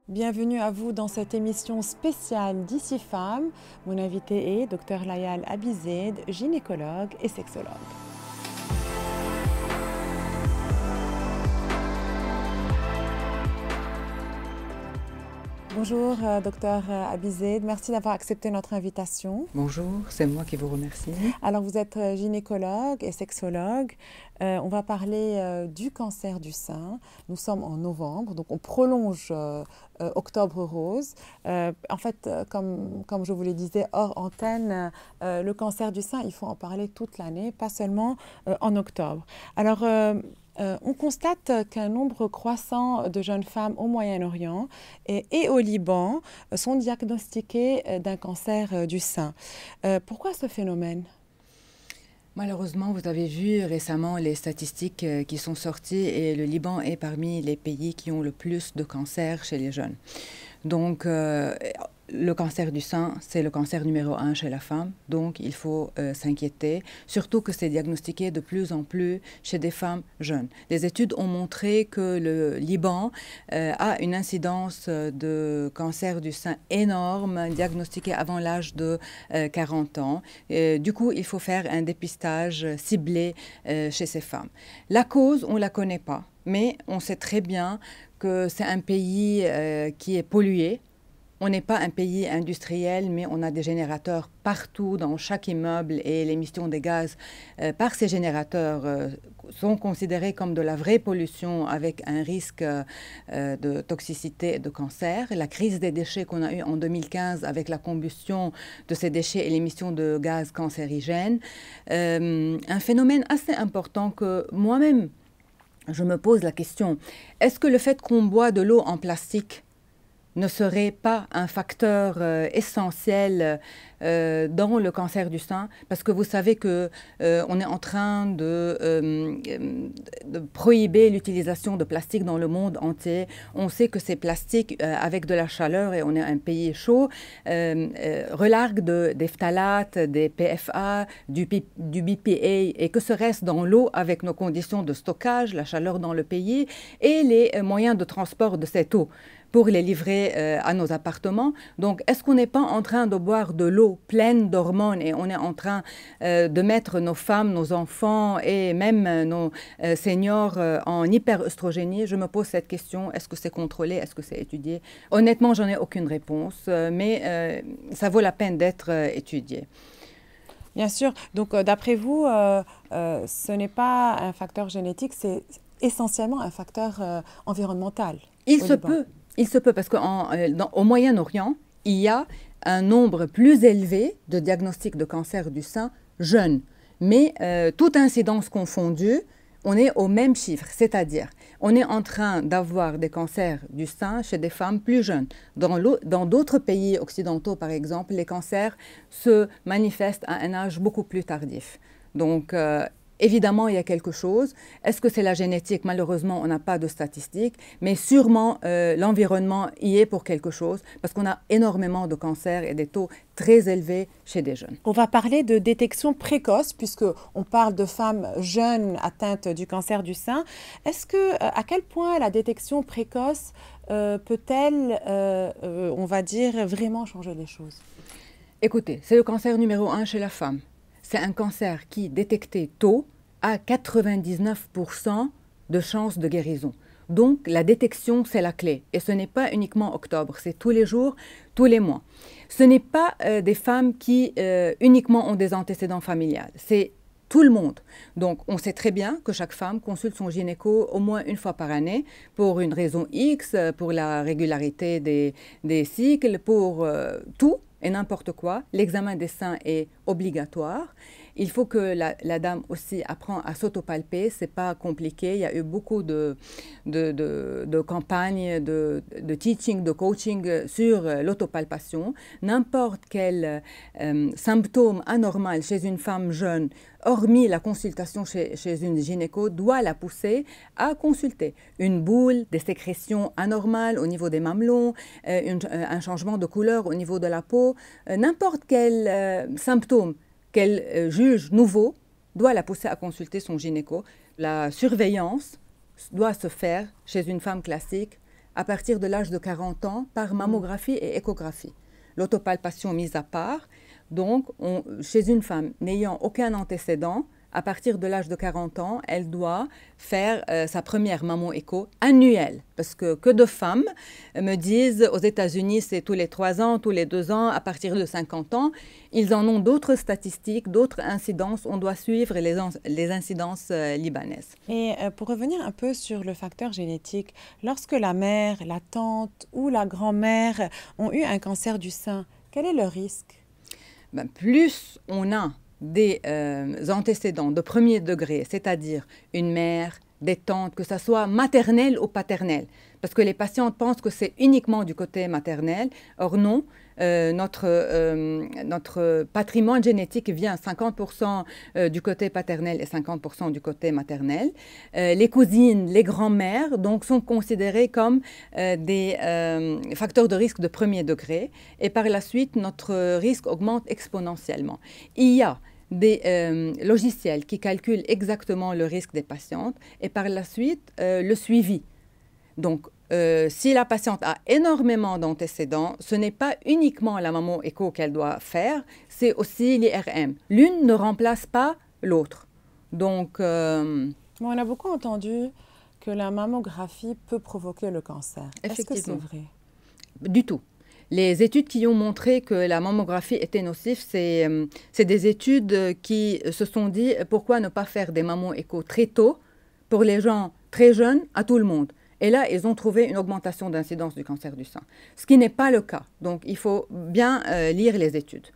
Bienvenue à vous dans cette émission spéciale d'Ici Femmes. Mon invité est Dr Layal Abized, gynécologue et sexologue. Bonjour Dr Abized, merci d'avoir accepté notre invitation. Bonjour, c'est moi qui vous remercie. Alors vous êtes gynécologue et sexologue. On va parler du cancer du sein. Nous sommes en novembre, donc on prolonge Octobre Rose. En fait, comme je vous le disais hors antenne, le cancer du sein, il faut en parler toute l'année, pas seulement en octobre. Alors, on constate qu'un nombre croissant de jeunes femmes au Moyen-Orient et au Liban sont diagnostiquées d'un cancer du sein. Pourquoi ce phénomène ? Malheureusement, vous avez vu récemment les statistiques qui sont sorties et le Liban est parmi les pays qui ont le plus de cancers chez les jeunes. Donc, le cancer du sein, c'est le cancer numéro 1 chez la femme, donc il faut s'inquiéter, surtout que c'est diagnostiqué de plus en plus chez des femmes jeunes. Les études ont montré que le Liban a une incidence de cancer du sein énorme, diagnostiquée avant l'âge de 40 ans. Du coup, il faut faire un dépistage ciblé chez ces femmes. La cause, on ne la connaît pas, mais on sait très bien que c'est un pays qui est pollué. On n'est pas un pays industriel, mais on a des générateurs partout, dans chaque immeuble, et l'émission des gaz par ces générateurs sont considérés comme de la vraie pollution avec un risque de toxicité et de cancer. La crise des déchets qu'on a eue en 2015 avec la combustion de ces déchets et l'émission de gaz cancérigènes, un phénomène assez important que moi-même, je me pose la question, est-ce que le fait qu'on boit de l'eau en plastique ne serait pas un facteur essentiel dans le cancer du sein, parce que vous savez que on est en train de prohiber l'utilisation de plastique dans le monde entier. On sait que ces plastiques, avec de la chaleur, et on est un pays chaud, relarguent des phtalates, des PFA, du BPA, et que serait-ce dans l'eau avec nos conditions de stockage, la chaleur dans le pays, et les moyens de transport de cette eau pour les livrer à nos appartements. Donc, est-ce qu'on n'est pas en train de boire de l'eau pleine d'hormones et on est en train de mettre nos femmes, nos enfants et même nos seniors en hyperœstrogénie? Je me pose cette question. Est-ce que c'est contrôlé? Est-ce que c'est étudié? Honnêtement, j'en ai aucune réponse, mais ça vaut la peine d'être étudié. Bien sûr. Donc, d'après vous, ce n'est pas un facteur génétique, c'est essentiellement un facteur environnemental. Il se peut parce qu'au Moyen-Orient, il y a un nombre plus élevé de diagnostics de cancer du sein jeunes. Mais toute incidence confondue, on est au même chiffre, c'est-à-dire on est en train d'avoir des cancers du sein chez des femmes plus jeunes. Dans d'autres pays occidentaux, par exemple, les cancers se manifestent à un âge beaucoup plus tardif. Donc, évidemment, il y a quelque chose. Est-ce que c'est la génétique? Malheureusement, on n'a pas de statistiques, mais sûrement l'environnement y est pour quelque chose, parce qu'on a énormément de cancers et des taux très élevés chez des jeunes. On va parler de détection précoce, puisqu'on parle de femmes jeunes atteintes du cancer du sein. À quel point la détection précoce peut-elle, on va dire, vraiment changer les choses? Écoutez, c'est le cancer numéro 1 chez la femme. C'est un cancer qui, détecté tôt, a 99% de chances de guérison. Donc, la détection, c'est la clé. Et ce n'est pas uniquement octobre, c'est tous les jours, tous les mois. Ce n'est pas des femmes qui uniquement ont des antécédents familiales. C'est tout le monde. Donc, on sait très bien que chaque femme consulte son gynéco au moins une fois par année pour une raison X, pour la régularité des cycles, pour tout et n'importe quoi. L'examen des seins est obligatoire. Il faut que la dame aussi apprend à s'autopalper. Ce n'est pas compliqué. Il y a eu beaucoup de campagnes, de teaching, de coaching sur l'autopalpation. N'importe quel symptôme anormal chez une femme jeune, hormis la consultation chez une gynéco, doit la pousser à consulter. Une boule, des sécrétions anormales au niveau des mamelons, un changement de couleur au niveau de la peau, n'importe quel symptôme qu'elle juge nouveau doit la pousser à consulter son gynéco. La surveillance doit se faire chez une femme classique à partir de l'âge de 40 ans par mammographie et échographie. L'autopalpation mise à part, donc chez une femme n'ayant aucun antécédent, à partir de l'âge de 40 ans, elle doit faire sa première mammo-écho annuelle. Parce que de femmes me disent, aux États-Unis, c'est tous les 3 ans, tous les 2 ans, à partir de 50 ans. Ils en ont d'autres statistiques, d'autres incidences. On doit suivre les incidences libanaises. Et pour revenir un peu sur le facteur génétique, lorsque la mère, la tante ou la grand-mère ont eu un cancer du sein, quel est le risque? Ben, plus on a des antécédents de premier degré, c'est-à-dire une mère, des tantes, que ce soit maternelle ou paternelle. Parce que les patientes pensent que c'est uniquement du côté maternel. Or non, notre patrimoine génétique vient 50% du côté paternel et 50% du côté maternel. Les cousines, les grands-mères, donc, sont considérées comme des facteurs de risque de premier degré. Et par la suite, notre risque augmente exponentiellement. Il y a des logiciels qui calculent exactement le risque des patientes et par la suite le suivi. Donc, si la patiente a énormément d'antécédents, ce n'est pas uniquement la mammo-écho qu'elle doit faire, c'est aussi l'IRM. L'une ne remplace pas l'autre. Donc, on a beaucoup entendu que la mammographie peut provoquer le cancer. Est-ce que c'est vrai? Du tout. Les études qui ont montré que la mammographie était nocive, c'est des études qui se sont dit pourquoi ne pas faire des mammo-échos très tôt pour les gens très jeunes à tout le monde. Et là, ils ont trouvé une augmentation d'incidence du cancer du sein, ce qui n'est pas le cas. Donc, il faut bien lire les études.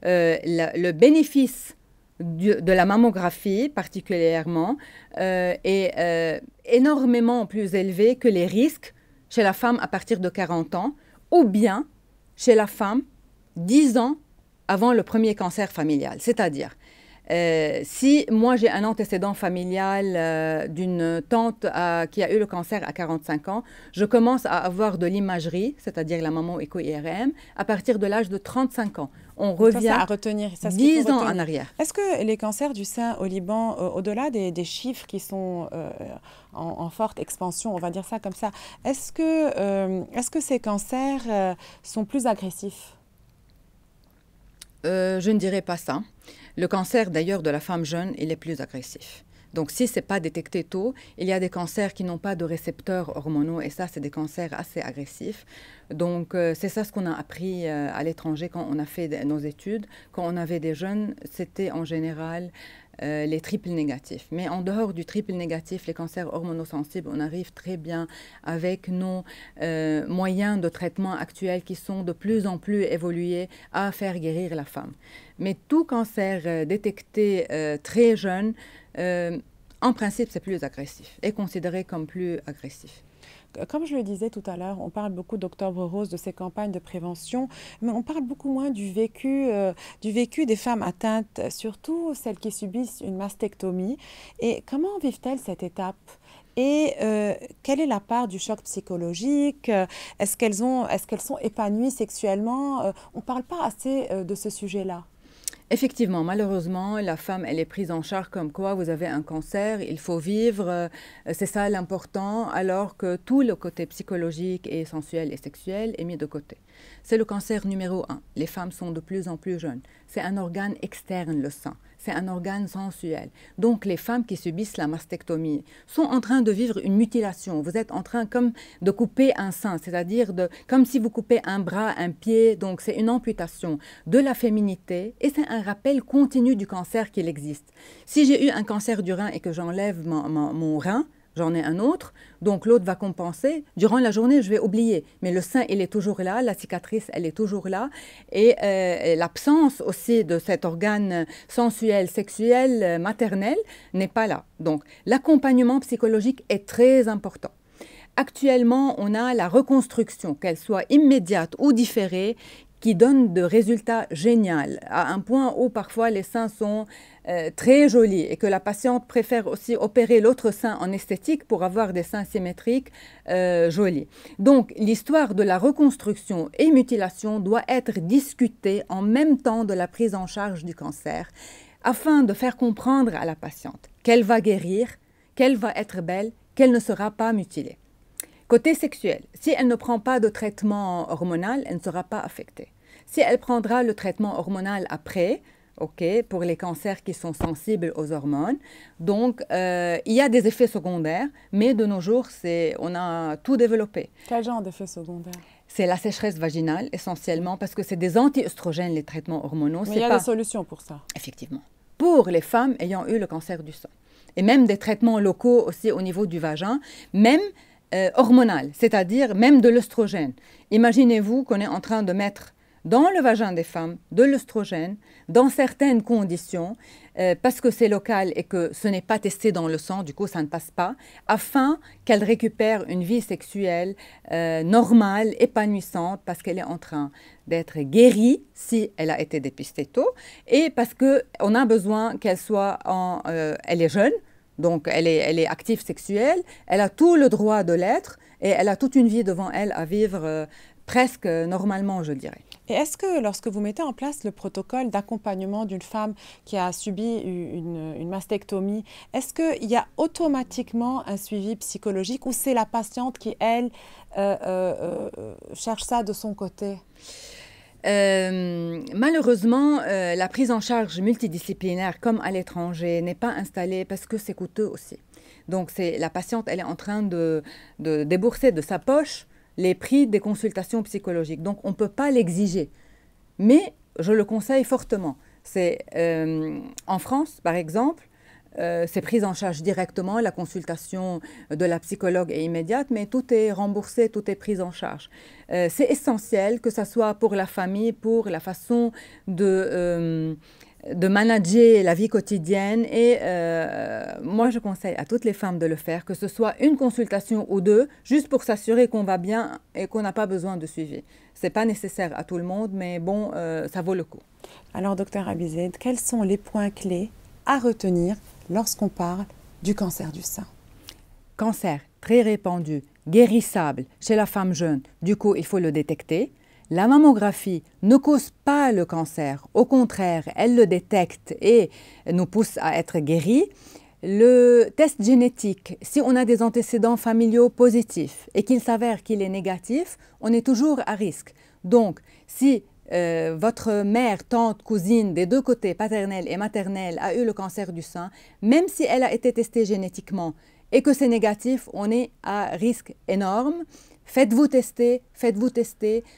Le bénéfice de la mammographie, particulièrement, est énormément plus élevé que les risques chez la femme à partir de 40 ans, ou bien chez la femme 10 ans avant le premier cancer familial. C'est-à-dire, si moi j'ai un antécédent familial d'une tante qui a eu le cancer à 45 ans, je commence à avoir de l'imagerie, c'est-à-dire la mammo-écho-IRM, à partir de l'âge de 35 ans. On revient ça à retenir, ça 10 ans en arrière. Est-ce que les cancers du sein au Liban, au-delà des chiffres qui sont en forte expansion, on va dire ça comme ça, est-ce que ces cancers sont plus agressifs? Je ne dirais pas ça. Le cancer, d'ailleurs, de la femme jeune, il est plus agressif. Donc, si ce n'est pas détecté tôt, il y a des cancers qui n'ont pas de récepteurs hormonaux et ça, c'est des cancers assez agressifs. Donc, c'est ça ce qu'on a appris à l'étranger quand on a fait nos études. Quand on avait des jeunes, c'était en général les triples négatifs. Mais en dehors du triple négatif, les cancers hormonosensibles, on arrive très bien avec nos moyens de traitement actuels qui sont de plus en plus évolués à faire guérir la femme. Mais tout cancer détecté très jeune, en principe, c'est plus agressif, est considéré comme plus agressif. Comme je le disais tout à l'heure, on parle beaucoup d'Octobre Rose, de ces campagnes de prévention, mais on parle beaucoup moins du vécu des femmes atteintes, surtout celles qui subissent une mastectomie. Et comment vivent-elles cette étape? Et quelle est la part du choc psychologique? Est-ce qu'elles sont épanouies sexuellement? On ne parle pas assez de ce sujet-là. Effectivement, malheureusement, la femme, elle est prise en charge comme quoi vous avez un cancer, il faut vivre, c'est ça l'important, alors que tout le côté psychologique et sensuel et sexuel est mis de côté. C'est le cancer numéro 1. Les femmes sont de plus en plus jeunes. C'est un organe externe, le sein. C'est un organe sensuel. Donc, les femmes qui subissent la mastectomie sont en train de vivre une mutilation. Vous êtes en train comme de couper un sein, c'est-à-dire comme si vous coupez un bras, un pied. Donc, c'est une amputation de la féminité et c'est un rappel continu du cancer qu'il existe. Si j'ai eu un cancer du rein et que j'enlève mon rein, j'en ai un autre, donc l'autre va compenser. Durant la journée, je vais oublier. Mais le sein, il est toujours là, la cicatrice, elle est toujours là. Et l'absence aussi de cet organe sensuel, sexuel, maternel n'est pas là. Donc, l'accompagnement psychologique est très important. Actuellement, on a la reconstruction, qu'elle soit immédiate ou différée, qui donne de résultats géniaux, à un point où parfois les seins sont très jolis et que la patiente préfère aussi opérer l'autre sein en esthétique pour avoir des seins symétriques jolis. Donc, l'histoire de la reconstruction et mutilation doit être discutée en même temps de la prise en charge du cancer afin de faire comprendre à la patiente qu'elle va guérir, qu'elle va être belle, qu'elle ne sera pas mutilée. Côté sexuel, si elle ne prend pas de traitement hormonal, elle ne sera pas affectée. Si elle prendra le traitement hormonal après, OK, pour les cancers qui sont sensibles aux hormones. Donc, il y a des effets secondaires, mais de nos jours, on a tout développé. Quel genre d'effets secondaires? C'est la sécheresse vaginale, essentiellement, parce que c'est des anti-œstrogènes, les traitements hormonaux. Mais il y a des solutions pour ça. Effectivement. Pour les femmes ayant eu le cancer du sein. Et même des traitements locaux aussi au niveau du vagin, même hormonal, c'est-à-dire même de l'œstrogène. Imaginez-vous qu'on est en train de mettre dans le vagin des femmes de l'œstrogène, dans certaines conditions, parce que c'est local et que ce n'est pas testé dans le sang, du coup ça ne passe pas, afin qu'elle récupère une vie sexuelle normale, épanouissante, parce qu'elle est en train d'être guérie si elle a été dépistée tôt, et parce qu'on a besoin qu'elle soit elle est jeune, donc elle est active sexuelle, elle a tout le droit de l'être, et elle a toute une vie devant elle à vivre presque normalement, je dirais. Et est-ce que lorsque vous mettez en place le protocole d'accompagnement d'une femme qui a subi une mastectomie, est-ce qu'il y a automatiquement un suivi psychologique ou c'est la patiente qui, elle, cherche ça de son côté? Malheureusement, la prise en charge multidisciplinaire, comme à l'étranger, n'est pas installée parce que c'est coûteux aussi. Donc, la patiente, elle est en train de débourser de sa poche les prix des consultations psychologiques. Donc, on ne peut pas l'exiger. Mais je le conseille fortement. En France, par exemple, c'est pris en charge directement. La consultation de la psychologue est immédiate, mais tout est remboursé, tout est pris en charge. C'est essentiel que ce soit pour la famille, pour la façon de manager la vie quotidienne. Et moi, je conseille à toutes les femmes de le faire, que ce soit une consultation ou deux, juste pour s'assurer qu'on va bien et qu'on n'a pas besoin de suivi. Ce n'est pas nécessaire à tout le monde, mais bon, ça vaut le coup. Alors, docteur Abized, quels sont les points clés à retenir lorsqu'on parle du cancer du sein? Cancer très répandu, guérissable chez la femme jeune, du coup, il faut le détecter. La mammographie ne cause pas le cancer, au contraire, elle le détecte et nous pousse à être guéris. Le test génétique, si on a des antécédents familiaux positifs et qu'il s'avère qu'il est négatif, on est toujours à risque. Donc, si votre mère, tante, cousine, des deux côtés, paternelle et maternelle, a eu le cancer du sein, même si elle a été testée génétiquement et que c'est négatif, on est à risque énorme. Faites-vous tester,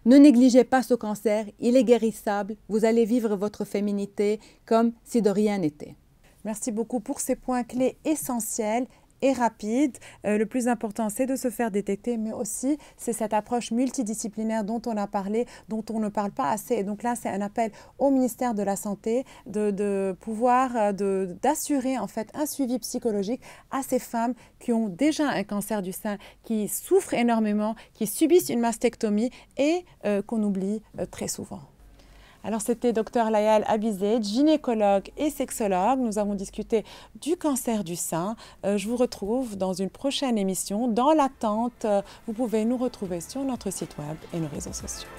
ne négligez pas ce cancer, il est guérissable, vous allez vivre votre féminité comme si de rien n'était. Merci beaucoup pour ces points clés essentiels et rapides. Le plus important, c'est de se faire détecter, mais aussi, c'est cette approche multidisciplinaire dont on a parlé, dont on ne parle pas assez. Et donc là, c'est un appel au ministère de la Santé de pouvoir, d'assurer en fait un suivi psychologique à ces femmes qui ont déjà un cancer du sein, qui souffrent énormément, qui subissent une mastectomie et qu'on oublie très souvent. Alors, c'était Dr Layal Abized, gynécologue et sexologue. Nous avons discuté du cancer du sein. Je vous retrouve dans une prochaine émission. Dans l'attente, vous pouvez nous retrouver sur notre site web et nos réseaux sociaux.